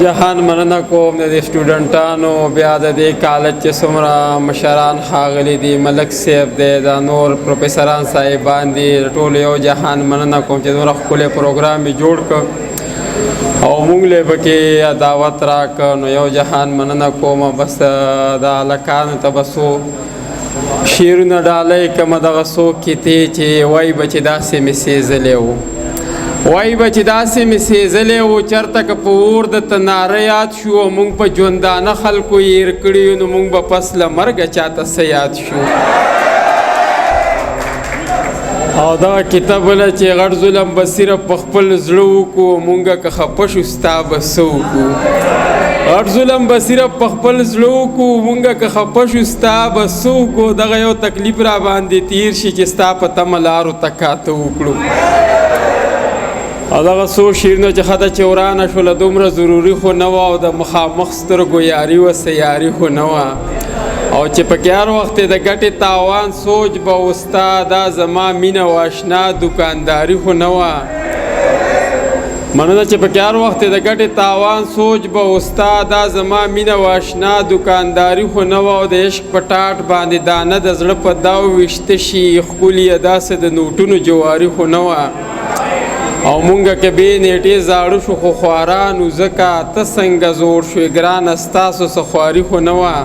جهان مننه کوم د سټوډنټانو بیا د دې کالج چې څومره مشران ښاغلي دي ملک صاحب دی دا نور پروفیسران صاحبان دي ټول یو جهان مننه کوم چې دومره ښکلی پروګرام یې جوړ کړ او موږ له پکې دعوت راکړ نو یو جهان مننه کوم بس د هلکانو ته به څو شعرونه ډالۍ کړمه دغه څوک کتې چې وایي به چې داسې مې سېزلی و وای به چې داسې مې سېزلی و چېرته که په اور درته ناره یاد شو او موږ په ژوندانه خلکو هېر کړي یو نو موږ به پس له مرګه چاته څه یاد شو او دغه کتاب بله چې غټ ظلم به صرف په خپل زړه وکړو موږ که خفه شو ستا به څه وکړو غټ ظلم به صرف په خپل زړه وکړو موږ که خفه شو ستا به څه وکړو دغه یو تکلیف را باندې تیر شي چې ستا په تمه لارو تکاته وکړو او دغه څو شعرونه چې ښه ده چې ورانه شوله دومره ضروري خو نه وه او د مخامخ سترګو یاري وه سیاري خو نه وه او چې پکې هر وخت د ګټې تاوان سوچ به وستا دا زما مینه و اشنا دوکانداري خو نه وه مننه چې پکې هر وخت د ګټې تاوان سوچ به وستا دا زما مینه و اشنا دوکانداري خو نه وه او د عشق په ټاټ باندې دانه د زړه په داو ویشته شي ښکلي یې داسې د نوټونو جواري خو نه وه او مونږه که بې نیټې زاړه شو خو خوارانو ځکه ته څنګه زوړ شوې ګرانه ستاسو څه خواري خو نه وه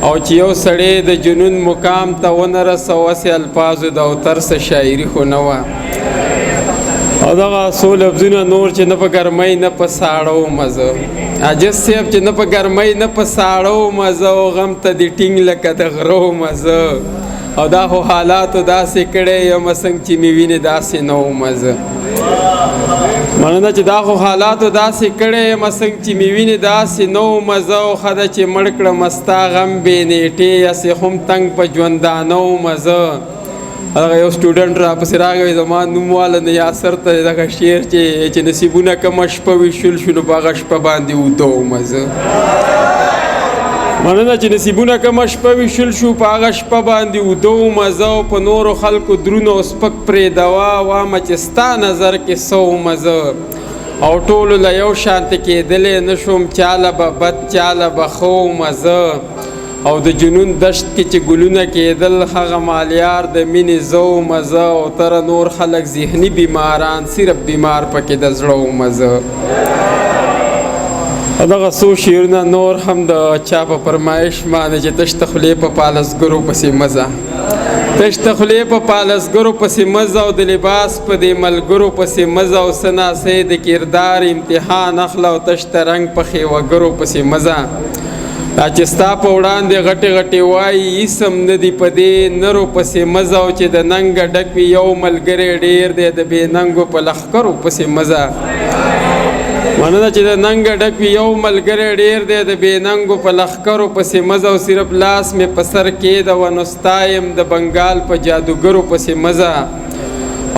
او چې یو سړی د جنون مقام ته ونه رسوسې الفاظو د اوتر څه شاعري خو نه وه او دغه څو لفظونه نور چې نه په ګرمۍ نه په ساړه ومه زه عاجز صاحب چې نه په ګرمۍ نه په ساړه ومه زه او غم ته دې ټینګ لکه د غره ومه زه او دا خو حالاتو داسې کړی یمه څنګه چې مې وینې داسې نه ومه زه مننه چې دا خو حالاتو داسې کړی یم څنګه چې مې وینې داسې نه ومه زه او ښه ده چې مړ کړمه ستا غم بې نیټې هسې هم تنګ په ژوندانه ومه زه هغه یو سټوډنټ راپسې راغی زما نوم واله نه یاسر ته دغه شعر چې نصیبونه کمه شپه ویشل شو نو په هغه شپه باندې اوده ومه زه مننه چې نصیبونه کمه شپه ویشل شو په هغه شپه باندې اوده ومه زه او په نورو خلکو درونه او سپک پرېږدوه وامه چې ستا نظر کې څه ومه زه او ټولو له یو شانته کېدلی نه شوم چاله به بد چاله به ښه ومه زه او د جنون دشت کې چې ګلونه کېدل هغه مالیار د مینې زه ومه زه او تره نور خلک ذهني بیماران صرف بیمار پکې د زړه ومه زه دغه څو شعرونه نور هم د چا په فرمایش باندې چې تش ته خولې په پالسګرو پسې مزه تش ته خولې په پالسګرو پسې مزه او د لباس په دې ملګرو پسې مزه او څه ناسې د کردار امتحان اخله او تش ته رنګ په خیوهګرو پسې مزه دا چې ستا په وړاندې غټې غټې وایي اسم نه دي په دې نرو پسې مزه او چې د ننګه ډک وي یو ملګری ډېر دی د بې ننګو په لښکرو پسې مزه مننه چې د ننګه ډک وي یو ملګری ډېر دی د بې ننګو په لښکرو پسې مزه او صرف لاس مې په سر کېده نو ستا یم د بنګال په جادوګرو پسې مزه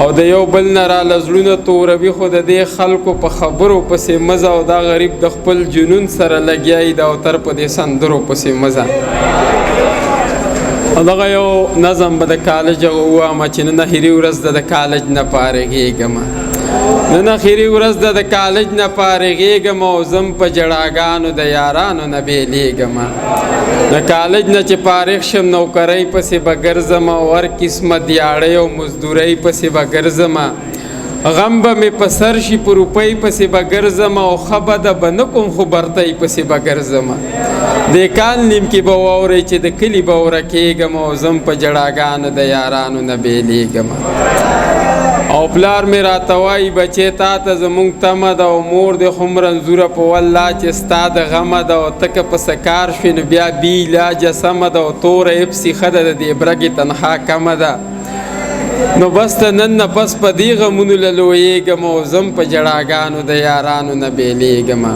او د یو بل نه راله زړونه توروي خو د دې خلکو په خبرو پسې مزه او دا غریب د خپل جنون سره لګیا یي د اوتر په دې سندرو پسې مزه او دغه یو نظم به د کالج هغه ووامه چې نن اخري ورځ ده د کالج نه فارغېږمه نن اخري ورځ ده د کالج نه فارغېږم او زم په جړاګانو د یارانو نه بېلېږمه د کالج نه چې فارغ شم نوکرۍ پسې به ګرځمه او هر قسمه دیاړۍ او مزدورۍ پسې به ګرځمه غم به مې په سر شي په روپۍ پسې به ګرځمه او ښه بده به نه کوم خو برتۍ پسې به ګرځمه دې کال نیم کې به واورئ چې د کلي به ورکېږم او زم په جړاګانو د یارانو نه بېلېږمه او پلار مې راته وایي بچې تا ته زموږ تمه ده او مور دې خو رنځوره په والله چې ستا د غمه ده او ته که په څه کار شوې نو بیا بې علاجه سمه ده او توره افسي ښه ده د دې برګې تنخوا کمه ده نو بس ته نن نه پس په دې غمونو له لویېږم او زم په جړاګانو د یارانو نه بېلېږمه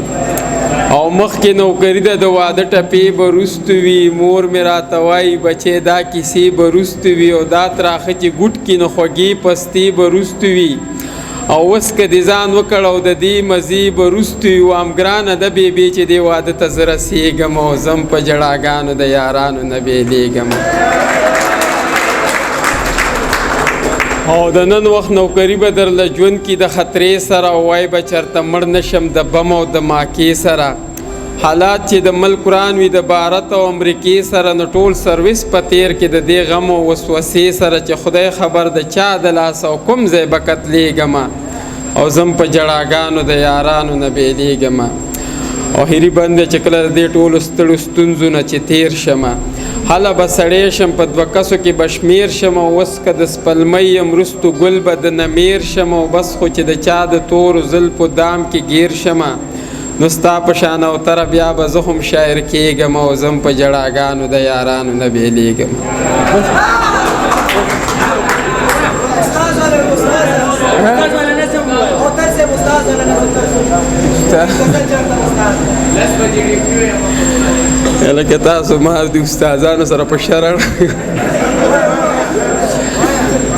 او مخکې نوکري ده د واده ټپې به وروستو وي مور مې راته وایي بچې دا کیسې به وروستو وي او دا تراخه چې ګوټ کي نو خوږې پستې به وروستو وي او اوس که دې ځان وکړ او د دې مزې به وروستو وي وام ګرانه ده بېبې چې دې واده ته زه رسېږم او زم په جړاګانو د یارانو نه بېلېږم او د نن وخت نوکري به درله ژوند کې د خطرې سره وای به چېرته مړ نه شم د بم او د ماکې سره حالات چې د ملک وران وي د بھارت او امریکې سره نو ټول سروس په تیر کې د دې غم او وسوسې سره چې خدای خبر د چا د لاس او کوم ځای به قتلېږمه او زم په جړاګانو د یارانو نه بیلېږمه او هیري بند چې کله د دې ټولو ستړو ستونزو نه چې تیر شمه هله به سړی شم په دوه کسو کې به شمېر شم او اوس که د سپلمۍ یم وروستو ګل به د نمیر شم او بس خو چې د چا د تورو زلفو دام کې ګیر شمه نو ستا په شان اوتره بیا به زه هم شاعر کېږم او زم په جړاګانو د یارانو نه بیلېږم لکه تاسو ما د استادانو سره په شرړ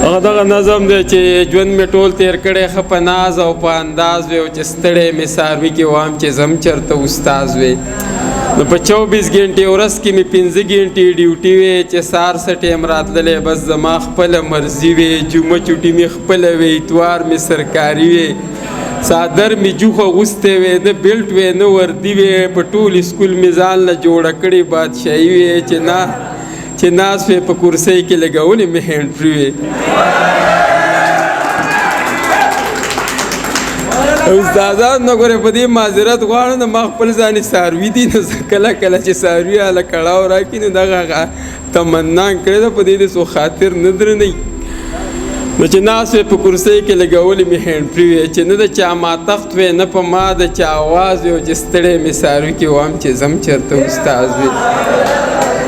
هغه دغه نظم دی چې ژوند مې ټول تیر کړی ښه په ناز او په انداز وی او چې ستړی مې څاروي کې وام چې زم چېرته استاز وی نو په 24 ګنټې ورځ کې مې 15 ګنټې ډیوټي وی چې سار څه ټیم راتللی بس زما خپله مرضي وی جمعه چوټي مې خپله وی اتوار مې سرکاري وی صادر می جوخه غوسته وې نه بیلټ وې نه وردی وې په ټول سکول می ځان له جوړه کړې بادشاہي وې چې ناس وې په کرسۍ کې لګولې مې هینډ فری وې استادان نو ګوره په دې معذرت غواړم ما خپل ځان څاروي دي نو کله کله چې څاروي هله کړاو راکړي نو دغه تمنا کړې ده په دې څو خاطر نه درنئ نو چې ناس وې په کرسۍ کې لګولې مې هینډ فری وې چې نه د چا ماتخت وې نه په ما د چا آواز وې او چې ستړی مې څاروي کې وام چې زم چېرته استاز وې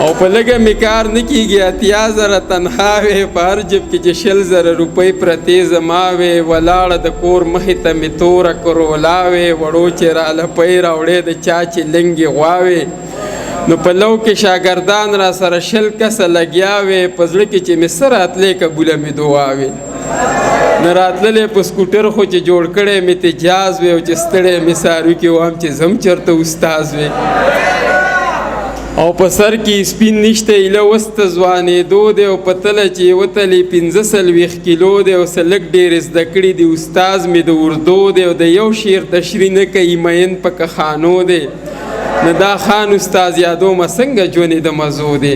او په لږه مې کار نه کېږي 80,000 تنخوا وې په هر جب کې چې 100,000 روپۍ پرتې زما وې ولاړه د کور مخې ته مې توره کرولا وې وړو چې رالپۍ راوړې د چا چې لنګې غوا وې نو په لو کې شاګردان را سره 100 کسه لګیا وې په زړه کې چې مې څه راتلې قبوله مې دعا وې نه راتللی په سکوټر خو چې جوړ کړی مې تجاز وې او چې ستړی مې څاروي کې وام چې زم چېرته استاز وې او په سر کې سپین نشته ایله وسته ځوانېدو دی او په تله چې وتلې 45 کیلو دی او څه لږ ډېر زده کړي دي استاز مې د اردو دی او د یو شعر تشریح نه کوي مین په کخانو دی نه دا خان استاد یادومه څنګه ژوندې د مزو دی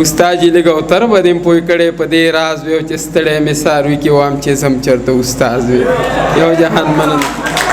استاد یې لږ اوتر به دې پوه کړی په دې راز وی او چې ستړی مې څاروي کې وام چې زم چېرته استاز وي یو جهان مننه